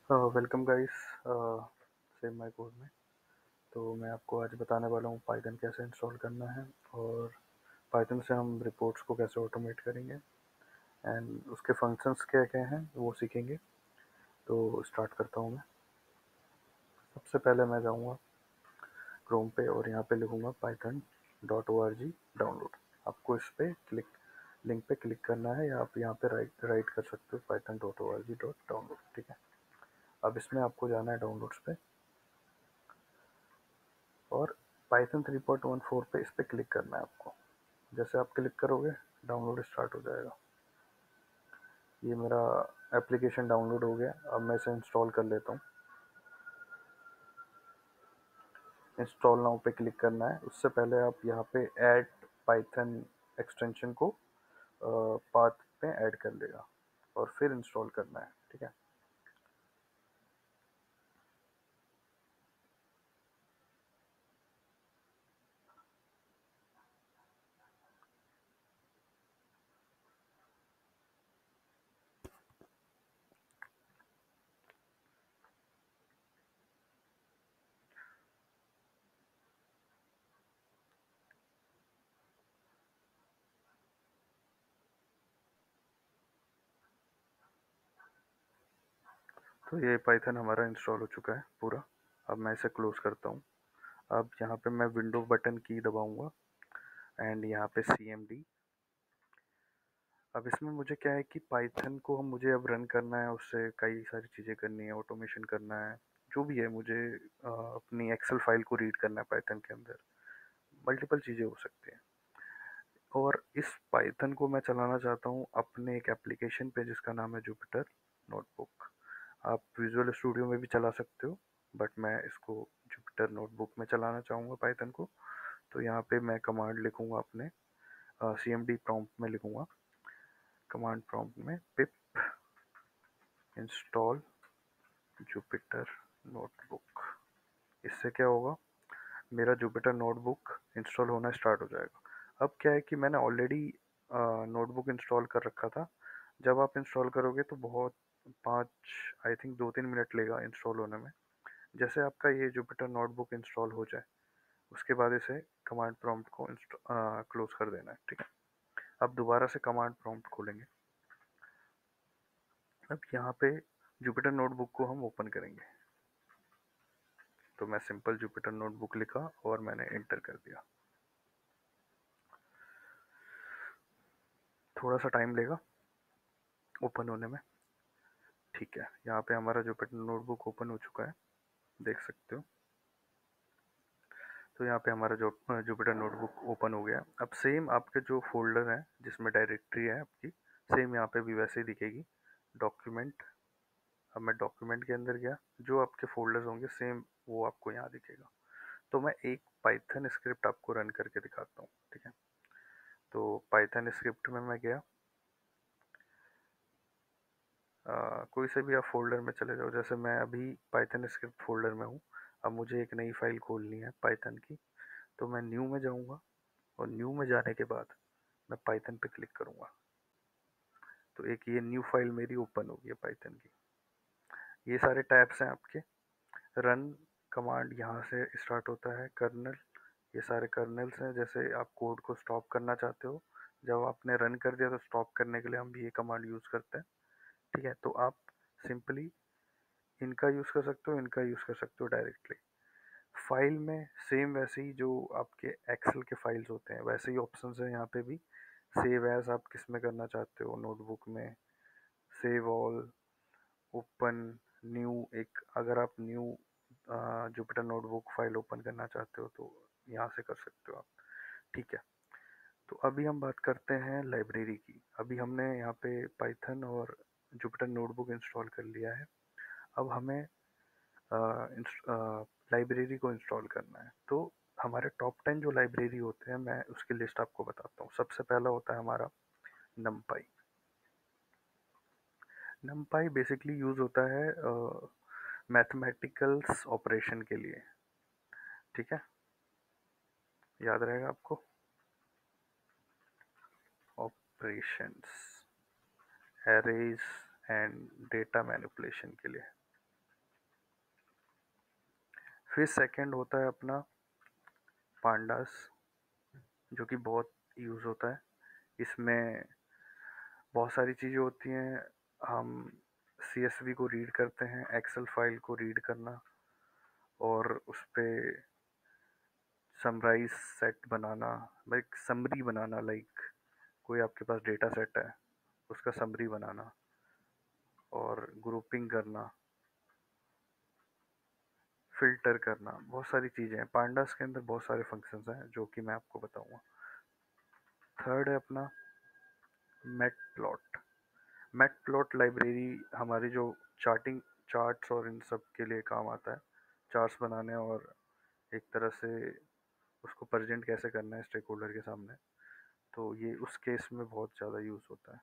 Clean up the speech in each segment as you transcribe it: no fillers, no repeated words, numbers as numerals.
Welcome guys same my code में। तो मैं आपको आज बताने वाला हूँ पाइथन कैसे इंस्टॉल करना है और पाइथन से हम रिपोर्ट्स को कैसे ऑटोमेट करेंगे एंड उसके फंक्शंस क्या क्या हैं वो सीखेंगे। तो स्टार्ट करता हूँ मैं। सबसे पहले मैं जाऊँगा क्रोम पे और यहाँ पे लिखूँगा python.org डाउनलोड। आपको इस पे क्लिक लिंक पे क्लिक करना है या आप यहाँ पे राइट कर सकते हो python.org.download। ठीक है। अब इसमें आपको जाना है डाउनलोड्स पे और पाइथन 3.14 पे इस पे क्लिक करना है आपको। जैसे आप क्लिक करोगे डाउनलोड स्टार्ट हो जाएगा। ये मेरा एप्लीकेशन डाउनलोड हो गया। अब मैं इसे इंस्टॉल कर लेता हूँ। इंस्टॉल नाउ पे क्लिक करना है। उससे पहले आप यहाँ पे ऐड पाइथन एक्सटेंशन को पाथ पे ऐड कर लेगा और फिर इंस्टॉल करना है। ठीक है। तो ये पाइथन हमारा इंस्टॉल हो चुका है पूरा। अब मैं इसे क्लोज करता हूँ। अब यहाँ पे मैं विंडो बटन की दबाऊंगा एंड यहाँ पे CMD। अब इसमें मुझे क्या है कि पाइथन को हम मुझे अब रन करना है, उससे कई सारी चीज़ें करनी है, ऑटोमेशन करना है, जो भी है। मुझे अपनी एक्सेल फाइल को रीड करना है पाइथन के अंदर। मल्टीपल चीज़ें हो सकती हैं। और इस पाइथन को मैं चलाना चाहता हूँ अपने एक एप्लीकेशन पे जिसका नाम है जुपिटर नोटबुक। आप विजुअल स्टूडियो में भी चला सकते हो बट मैं इसको जुपिटर नोटबुक में चलाना चाहूँगा पाइथन को। तो यहाँ पे मैं कमांड लिखूँगा अपने CMD प्रॉम्प्ट में लिखूँगा। कमांड प्रॉम्प्ट में पिप इंस्टॉल जुपिटर नोटबुक। इससे क्या होगा, मेरा जुपिटर नोटबुक इंस्टॉल होना स्टार्ट हो जाएगा। अब क्या है कि मैंने ऑलरेडी नोटबुक इंस्टॉल कर रखा था। जब आप इंस्टॉल करोगे तो बहुत 5 आई थिंक 2-3 मिनट लेगा इंस्टॉल होने में। जैसे आपका ये जुपिटर नोटबुक इंस्टॉल हो जाए उसके बाद इसे कमांड प्रॉम्प्ट को क्लोज कर देना है। ठीक है। अब दोबारा से कमांड प्रॉम्प्ट खोलेंगे। अब यहाँ पे जुपिटर नोटबुक को हम ओपन करेंगे। तो मैं सिंपल जुपिटर नोटबुक लिखा और मैंने एंटर कर दिया। थोड़ा सा टाइम लेगा ओपन होने में। ठीक है। यहाँ पे हमारा जुपिटर नोटबुक ओपन हो चुका है, देख सकते हो। तो यहाँ पे हमारा जो जुपिटर नोटबुक ओपन हो गया। अब सेम आपके जो फोल्डर है जिसमें डायरेक्टरी है आपकी, सेम यहाँ पे भी वैसे ही दिखेगी। डॉक्यूमेंट। अब मैं डॉक्यूमेंट के अंदर गया, जो आपके फोल्डर्स होंगे सेम वो आपको यहाँ दिखेगा। तो मैं एक पाइथन स्क्रिप्ट आपको रन करके दिखाता हूँ। ठीक है। तो पाइथन स्क्रिप्ट में मैं गया। कोई से भी आप फोल्डर में चले जाओ। जैसे मैं अभी पाइथन स्क्रिप्ट फोल्डर में हूँ। अब मुझे एक नई फाइल खोलनी है पाइथन की। तो मैं न्यू में जाऊँगा और न्यू में जाने के बाद मैं पाइथन पे क्लिक करूँगा। तो एक ये न्यू फाइल मेरी ओपन होगी पाइथन की। ये सारे टैब्स हैं आपके। रन कमांड यहाँ से स्टार्ट होता है। कर्नल, ये सारे कर्नल्स हैं। जैसे आप कोड को स्टॉप करना चाहते हो, जब आपने रन कर दिया तो स्टॉप करने के लिए हम भी ये कमांड यूज़ करते हैं। ठीक है। तो आप सिंपली इनका यूज़ कर सकते हो, इनका यूज़ कर सकते हो डायरेक्टली। फाइल में सेम वैसे ही जो आपके एक्सेल के फाइल्स होते हैं वैसे ही ऑप्शंस हैं यहाँ पे भी। सेव एज आप किस में करना चाहते हो, नोटबुक में, सेव ऑल, ओपन, न्यू। एक अगर आप new Jupyter notebook file open करना चाहते हो तो यहाँ से कर सकते हो आप। ठीक है। तो अभी हम बात करते हैं लाइब्रेरी की। अभी हमने यहाँ पे पाइथन और जुपिटर नोटबुक इंस्टॉल कर लिया है। अब हमें लाइब्रेरी को इंस्टॉल करना है। तो हमारे टॉप 10 जो लाइब्रेरी होते हैं मैं उसकी लिस्ट आपको बताता हूँ। सबसे पहला होता है हमारा नमपाई। नमपाई बेसिकली यूज़ होता है मैथमेटिकल्स ऑपरेशन के लिए। ठीक है। याद रहेगा आपको, operations, arrays and data manipulation के लिए। फिर सेकंड होता है अपना पांडास, जो कि बहुत यूज़ होता है। इसमें बहुत सारी चीज़ें होती हैं। हम CSV को रीड करते हैं, एक्सेल फाइल को रीड करना, और उस पर समराइज सेट बनाना, लाइक समरी बनाना, लाइक कोई आपके पास डेटा सेट है उसका समरी बनाना, और ग्रुपिंग करना, फिल्टर करना, बहुत सारी चीज़ें हैं। पांडास के अंदर बहुत सारे फंक्शंस हैं जो कि मैं आपको बताऊंगा। थर्ड है अपना mat plot. Mat plot library हमारी जो चार्टिंग, चार्ट्स और इन सब के लिए काम आता है, चार्ट्स बनाने और एक तरह से उसको प्रेजेंट कैसे करना है स्टेक होल्डर के सामने। तो ये उस केस में बहुत ज़्यादा यूज़ होता है।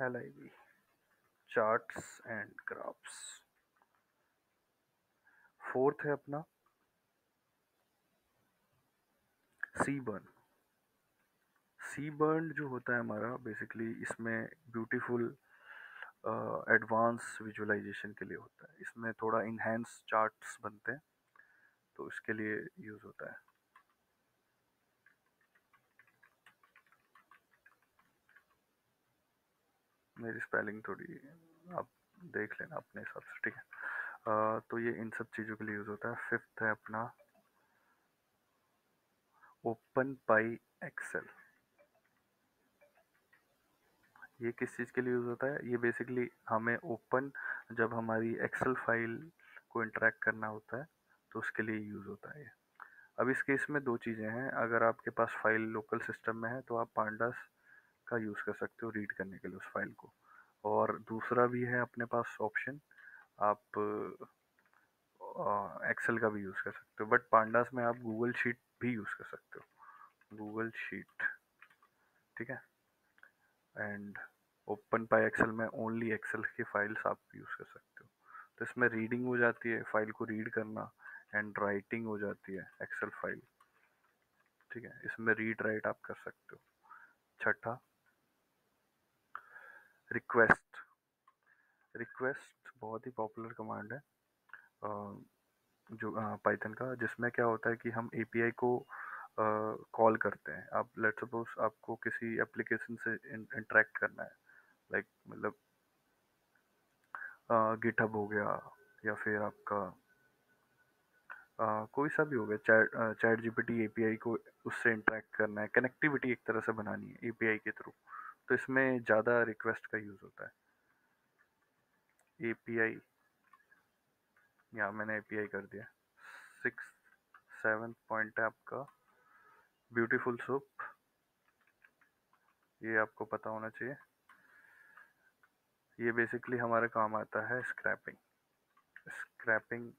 LIV, charts and graphs. Fourth है अपना सीबर्न। सीबर्न जो होता है हमारा, बेसिकली इसमें ब्यूटीफुल एडवांस विजुअलाइजेशन के लिए होता है। इसमें थोड़ा इनहेंस चार्ट्स बनते हैं, तो इसके लिए यूज़ होता है। मेरी स्पेलिंग थोड़ी आप देख लेना अपने हिसाब से, ठीक है। तो ये इन सब चीज़ों के लिए यूज़ होता है। फिफ्थ है अपना ओपन पाई एक्सेल। ये किस चीज़ के लिए यूज़ होता है? ये बेसिकली हमें ओपन, जब हमारी एक्सेल फाइल को इंटरेक्ट करना होता है तो उसके लिए यूज़ होता है ये। अब इस केस में दो चीज़ें हैं। अगर आपके पास फाइल लोकल सिस्टम में है तो आप पांडास का यूज़ कर सकते हो रीड करने के लिए उस फाइल को, और दूसरा भी है अपने पास ऑप्शन, आप एक्सेल का भी यूज़ कर सकते हो। बट पांडास में आप गूगल शीट भी यूज़ कर सकते हो, गूगल शीट, ठीक है। एंड ओपन पाई एक्सेल में ओनली एक्सेल की फाइल्स आप यूज़ कर सकते हो। तो इसमें रीडिंग हो जाती है, फाइल को रीड करना, एंड राइटिंग हो जाती है एक्सेल फाइल, ठीक है। इसमें रीड राइट आप कर सकते हो। छठा, रिक्वेस्ट। रिक्वेस्ट बहुत ही पॉपुलर कमांड है जो पाइथन का, जिसमें क्या होता है कि हम API को कॉल करते हैं। आप लेट सपोज आपको किसी एप्लीकेशन से इंटरेक्ट करना है, लाइक मतलब गिटहब हो गया, या फिर आपका कोई सा भी हो गया, चैट GPT API को उससे इंटरेक्ट करना है, कनेक्टिविटी एक तरह से बनानी है API के थ्रू। तो इसमें ज़्यादा रिक्वेस्ट का यूज़ होता है। API, यहाँ मैंने API कर दिया। सिक्स सेवन पॉइंट है आपका ब्यूटीफुल सूप। ये आपको पता होना चाहिए। ये बेसिकली हमारे काम आता है स्क्रैपिंग। स्क्रैपिंग,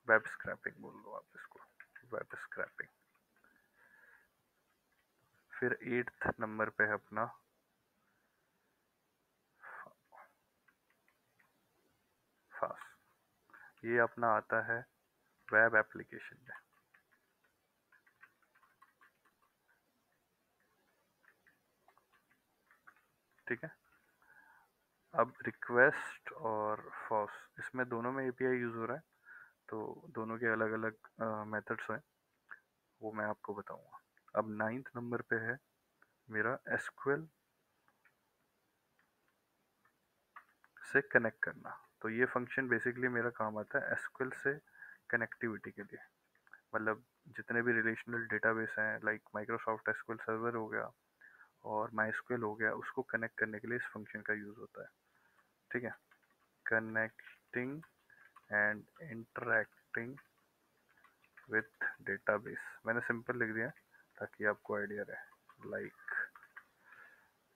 वेब स्क्रैपिंग बोल लो आप इसको, वेब स्क्रैपिंग। फिर 8th नंबर पे है अपना फास्ट। ये अपना आता है वेब एप्लीकेशन में, ठीक है। अब रिक्वेस्ट और फॉस, इसमें दोनों में API यूज़ हो रहा है, तो दोनों के अलग अलग मेथड्स हैं, वो मैं आपको बताऊंगा। अब 9th नंबर पे है मेरा SQL से कनेक्ट करना। तो ये फंक्शन बेसिकली मेरा काम आता है SQL से कनेक्टिविटी के लिए। मतलब जितने भी रिलेशनल डेटाबेस हैं, लाइक माइक्रोसॉफ्ट SQL सर्वर हो गया और MySQL हो गया, उसको कनेक्ट करने के लिए इस फंक्शन का यूज़ होता है, ठीक है। Connecting and interacting with database, मैंने सिंपल लिख दिया ताकि आपको आइडिया रहे। Like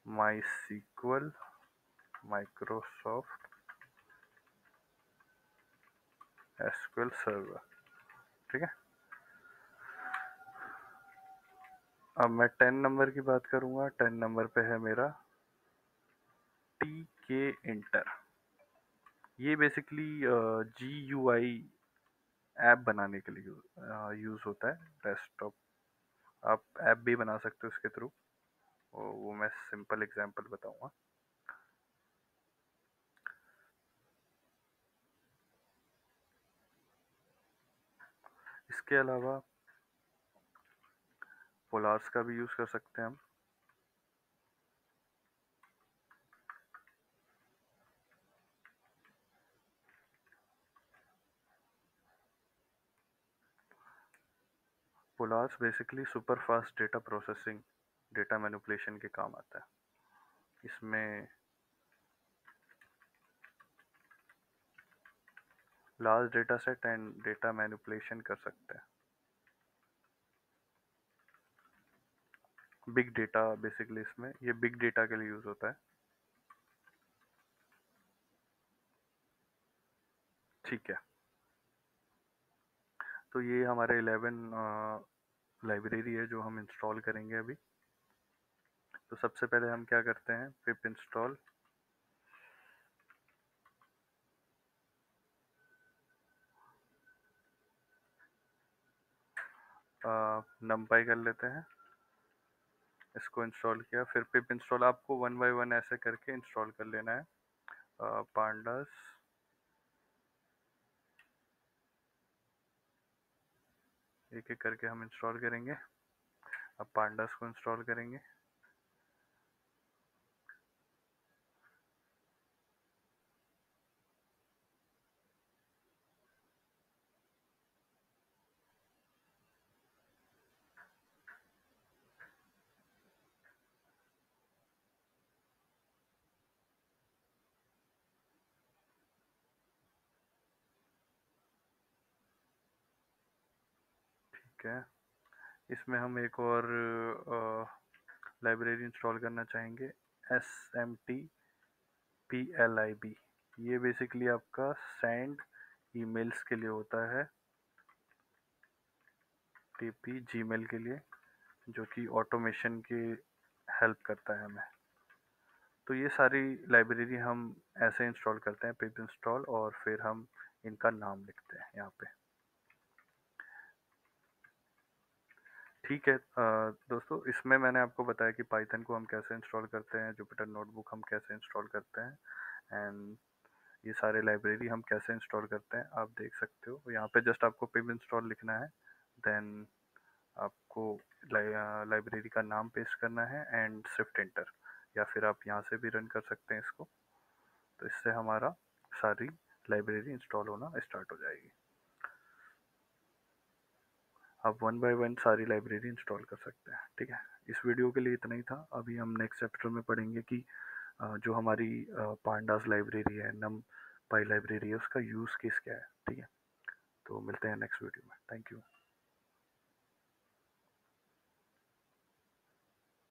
MySQL, Microsoft SQL server, ठीक है। अब मैं 10 नंबर की बात करूंगा। 10 नंबर पे है मेरा TK इंटर। ये बेसिकली GUI ऐप बनाने के लिए यूज़ होता है, डेस्कटॉप। आप ऐप भी बना सकते हो इसके थ्रू, वो मैं सिंपल एग्जांपल बताऊंगा। इसके अलावा पोलार्स का भी यूज़ कर सकते हैं हम। Polars basically super fast data processing, data manipulation के काम आता है। इसमें large data set and data manipulation कर सकते हैं। बिग डेटा बेसिकली, इसमें ये बिग डेटा के लिए यूज़ होता है। ठीक है, तो ये हमारे 11 लाइब्रेरी है जो हम इंस्टॉल करेंगे अभी। तो सबसे पहले हम क्या करते हैं, पिप इंस्टॉल numpy कर लेते हैं। इसको इंस्टॉल किया, फिर पिप इंस्टॉल आपको 1 बाय 1 ऐसे करके इंस्टॉल कर लेना है। पांडास एक एक करके हम इंस्टॉल करेंगे। अब पांडास को इंस्टॉल करेंगे। ठीक है, इसमें हम एक और लाइब्रेरी इंस्टॉल करना चाहेंगे, SMTPLIB। ये बेसिकली आपका सेंड ईमेल्स के लिए होता है, TP जीमेल के लिए, जो कि ऑटोमेशन की हेल्प करता है हमें। तो ये सारी लाइब्रेरी हम ऐसे इंस्टॉल करते हैं, पिप इंस्टॉल, और फिर हम इनका नाम लिखते हैं यहाँ पे। ठीक है दोस्तों, इसमें मैंने आपको बताया कि पाइथन को हम कैसे इंस्टॉल करते हैं, जुपिटर नोटबुक हम कैसे इंस्टॉल करते हैं, एंड ये सारे लाइब्रेरी हम कैसे इंस्टॉल करते हैं। आप देख सकते हो यहाँ पे जस्ट आपको पिप इंस्टॉल लिखना है, देन आपको लाइब्रेरी का नाम पेस्ट करना है एंड शिफ्ट एंटर, या फिर आप यहाँ से भी रन कर सकते हैं इसको। तो इससे हमारा सारी लाइब्रेरी इंस्टॉल होना स्टार्ट हो जाएगी। आप 1 बाय 1 सारी लाइब्रेरी इंस्टॉल कर सकते हैं। ठीक है, इस वीडियो के लिए इतना ही था। अभी हम नेक्स्ट चैप्टर में पढ़ेंगे कि जो हमारी पांडास लाइब्रेरी है, नम पाई लाइब्रेरी है, उसका यूज़ केस क्या है। ठीक है, तो मिलते हैं नेक्स्ट वीडियो में। Thank you.